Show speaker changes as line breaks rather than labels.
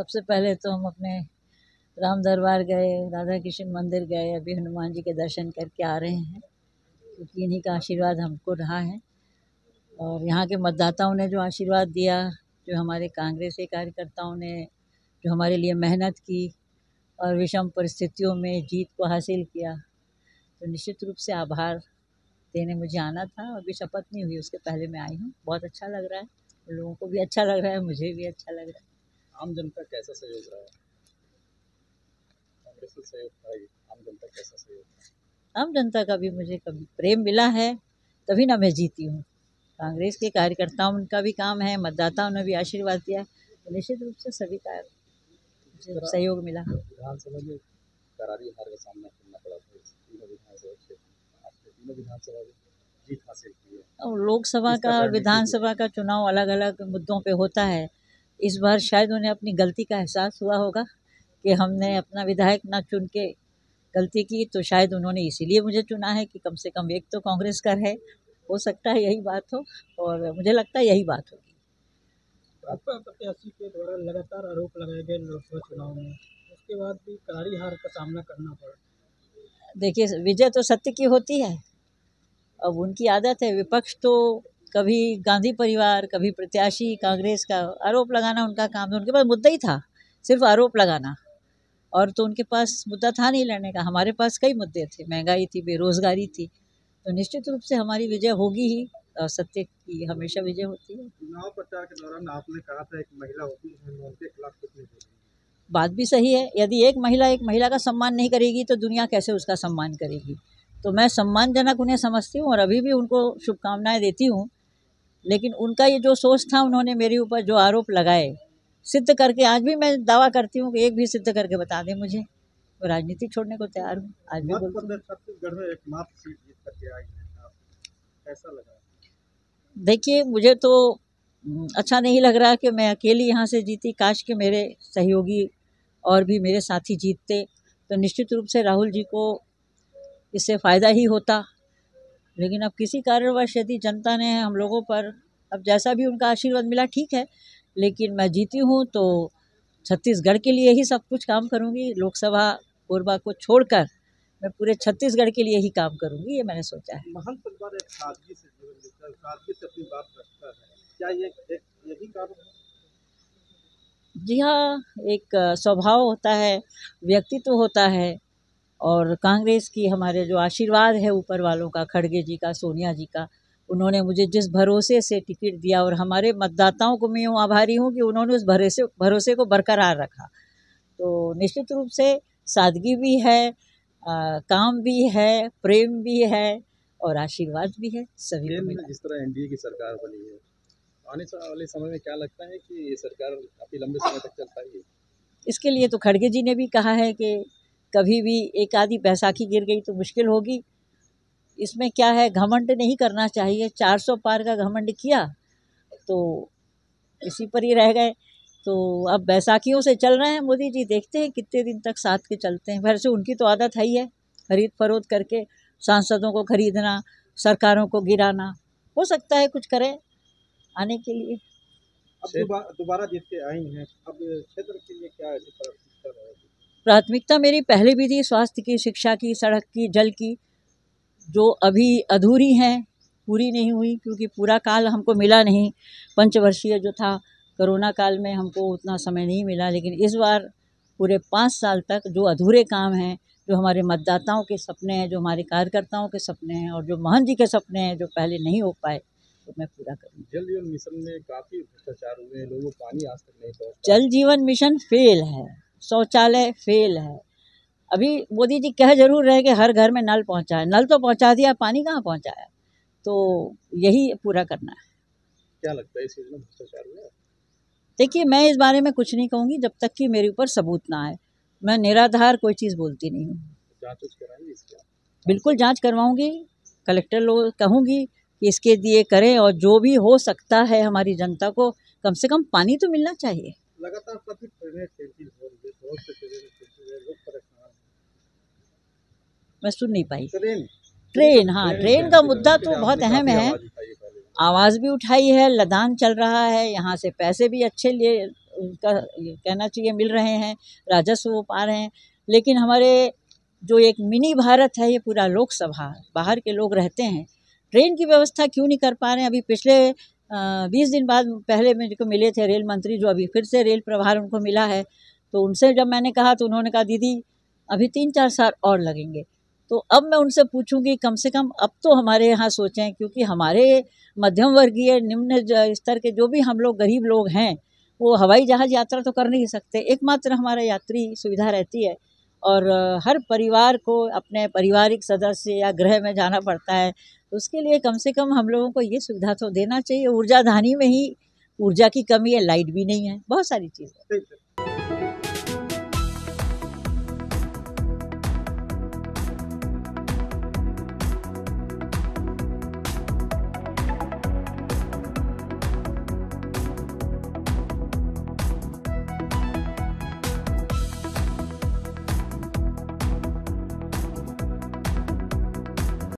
सबसे पहले तो हम अपने राम दरबार गए, राधा कृष्ण मंदिर गए, अभी हनुमान जी के दर्शन करके आ रहे हैं, क्योंकि इन्हीं का आशीर्वाद हमको रहा है। और यहाँ के मतदाताओं ने जो आशीर्वाद दिया, जो हमारे कांग्रेस के कार्यकर्ताओं ने जो हमारे लिए मेहनत की और विषम परिस्थितियों में जीत को हासिल किया, तो निश्चित रूप से आभार देने मुझे आना था। अभी शपथ नहीं हुई, उसके पहले मैं आई हूँ। बहुत अच्छा लग रहा है, लोगों को भी अच्छा लग रहा है, मुझे भी अच्छा लग रहा है।
आम जनता कैसा सहयोग रहा है? कांग्रेस का सहयोग था, आम जनता कैसा सहयोग रहा?
आम जनता का भी मुझे कभी प्रेम मिला है, तभी ना मैं जीती हूँ। कांग्रेस के कार्यकर्ताओं उनका भी काम है, मतदाताओं ने भी आशीर्वाद दिया, तो निश्चित रूप से सभी का सहयोग मिला।
विधानसभा में करारी हार का सामना करना पड़ा था, तीनों विधानसभा क्षेत्र आपने तीनों विधानसभा में जीत हासिल की है।
और लोकसभा का और विधानसभा का चुनाव अलग अलग मुद्दों पे होता है। इस बार शायद उन्हें अपनी गलती का एहसास हुआ होगा कि हमने अपना विधायक ना चुन के गलती की, तो शायद उन्होंने इसीलिए मुझे चुना है कि कम से कम एक तो कांग्रेस का है। हो सकता है यही बात हो, और मुझे लगता है यही बात होगी।
आपका प्रत्याशी के द्वारा लगातार आरोप लगाए गए लोकसभा चुनाव में, उसके बाद भी करारी हार का सामना करना पड़ा।
देखिए, विजय तो सत्य की होती है। अब उनकी आदत है, विपक्ष तो कभी गांधी परिवार, कभी प्रत्याशी कांग्रेस का आरोप लगाना उनका काम था। उनके पास मुद्दा ही था सिर्फ आरोप लगाना, और तो उनके पास मुद्दा था नहीं लड़ने का। हमारे पास कई मुद्दे थे, महंगाई थी, बेरोजगारी थी, तो निश्चित रूप से हमारी विजय होगी ही, और सत्य की हमेशा विजय होती है।
चुनाव प्रचार के दौरान आपने कहा था एक महिला होती है उनके खिलाफ कुछ नहीं बोलेंगे।
बात भी सही है। यदि एक महिला का सम्मान नहीं करेगी तो दुनिया कैसे उसका सम्मान करेगी। तो मैं सम्मानजनक उन्हें समझती हूँ और अभी भी उनको शुभकामनाएं देती हूँ। लेकिन उनका ये जो सोच था, उन्होंने मेरे ऊपर जो आरोप लगाए, सिद्ध करके, आज भी मैं दावा करती हूँ कि एक भी सिद्ध करके बता दें मुझे, तो राजनीति छोड़ने को तैयार हूँ। आज भी बोलती हूँ।
छत्तीसगढ़ में एकमात्र सीट जीत करके आई है, कैसा लगा?
देखिए, मुझे तो अच्छा नहीं लग रहा कि मैं अकेली यहाँ से जीती। काश कि मेरे सहयोगी और भी मेरे साथी जीतते, तो निश्चित रूप से राहुल जी को इससे फ़ायदा ही होता। लेकिन अब किसी कारणवश यदि जनता ने हम लोगों पर, अब जैसा भी उनका आशीर्वाद मिला ठीक है, लेकिन मैं जीती हूँ तो छत्तीसगढ़ के लिए ही सब कुछ काम करूँगी। लोकसभा कोरबा को छोड़कर मैं पूरे छत्तीसगढ़ के लिए ही काम करूँगी, ये मैंने सोचा है।
महंत परिवार एक सादगी से जीवन जीता है, सादगी से अपनी बात रखता है, क्या ये यही कारण है?
जी हाँ, एक स्वभाव होता है, व्यक्तित्व होता है, और कांग्रेस की हमारे जो आशीर्वाद है ऊपर वालों का, खड़गे जी का, सोनिया जी का, उन्होंने मुझे जिस भरोसे से टिकट दिया, और हमारे मतदाताओं को मैं यूँ आभारी हूँ कि उन्होंने उस भरोसे को बरकरार रखा। तो निश्चित रूप से सादगी भी है, काम भी है, प्रेम भी है, और आशीर्वाद भी है सभी को मिला।
जिस तरह एनडीए की सरकार बनी है, आने वाले समय में क्या लगता है कि ये सरकार काफी लंबे समय तक चल पाएगी?
इसके लिए तो खड़गे जी ने भी कहा है कि कभी भी एक आधी बैसाखी गिर गई तो मुश्किल होगी। इसमें क्या है, घमंड नहीं करना चाहिए। 400 पार का घमंड किया तो इसी पर ही रह गए। तो अब बैसाखियों से चल रहे हैं मोदी जी, देखते हैं कितने दिन तक साथ के चलते हैं। वैसे उनकी तो आदत है ही है, खरीद फरोख्त करके सांसदों को खरीदना, सरकारों को गिराना। हो सकता है कुछ करें आने के लिए।
अब दोबारा जीत के आई हैं, अब क्षेत्र के लिए क्या ऐसी प्राथमिकता रहेगी?
प्राथमिकता मेरी पहले भी थी, स्वास्थ्य की, शिक्षा की, सड़क की, जल की, जो अभी अधूरी हैं, पूरी नहीं हुई, क्योंकि पूरा काल हमको मिला नहीं। पंचवर्षीय जो था, कोरोना काल में हमको उतना समय नहीं मिला। लेकिन इस बार पूरे 5 साल तक जो अधूरे काम हैं, जो हमारे मतदाताओं के सपने हैं, जो हमारे कार्यकर्ताओं के सपने हैं, और जो मोहन जी के सपने हैं जो पहले नहीं हो पाए, तो मैं पूरा करूँगी।
जल जीवन मिशन में काफी भ्रष्टाचार हुए हैं, लोगों को पानी आज तक नहीं पहुंचा।
जल जीवन मिशन फेल है, शौचालय फेल है। अभी मोदी जी कह जरूर रहे कि हर घर में नल पहुंचाए, नल तो पहुंचा दिया, पानी कहाँ पहुंचाया। तो यही पूरा करना है।
क्या लगता है इस योजना में भ्रष्टाचार हुआ?
देखिए, मैं इस बारे में कुछ नहीं कहूँगी जब तक कि मेरे ऊपर सबूत ना आए। मैं निराधार कोई चीज़ बोलती नहीं हूँ।
जांच कराएंगे इसकी?
बिल्कुल जांच करवाऊंगी, कलेक्टर लोग कहूँगी कि इसके दिए करें, और जो भी हो सकता है हमारी जनता को कम से कम पानी तो मिलना चाहिए।
लगातार सभी ट्रेनें कैंसिल हो रही है, बहुत से ट्रेनें कैंसिल है, लोग परेशान हैं।
मैं सुन नहीं पाई।
ट्रेन,
हाँ, ट्रेन का मुद्दा तो बहुत अहम है। आवाज़ भी उठाई है, लदान चल रहा है, यहाँ से पैसे भी अच्छे लिए उनका ये कहना चाहिए मिल रहे हैं, राजस्व वो पा रहे हैं। लेकिन हमारे जो एक मिनी भारत है, ये पूरा लोकसभा, बाहर के लोग रहते हैं, ट्रेन की व्यवस्था क्यों नहीं कर पा रहे हैं। अभी पिछले 20 दिन बाद पहले मेरे को मिले थे रेल मंत्री, जो अभी फिर से रेल प्रभार उनको मिला है। तो उनसे जब मैंने कहा तो उन्होंने कहा दीदी अभी 3-4 साल और लगेंगे। तो अब मैं उनसे पूछूंगी कम से कम अब तो हमारे यहाँ सोचें, क्योंकि हमारे मध्यम वर्गीय निम्न स्तर के जो भी हम लोग गरीब लोग हैं, वो हवाई जहाज़ यात्रा तो कर नहीं सकते। एकमात्र हमारा यात्री सुविधा रहती है, और हर परिवार को अपने पारिवारिक सदस्य या गृह में जाना पड़ता है। तो उसके लिए कम से कम हम लोगों को ये सुविधा तो देना चाहिए। ऊर्जा धानी में ही ऊर्जा की कमी है, लाइट भी नहीं है, बहुत सारी चीज़ें।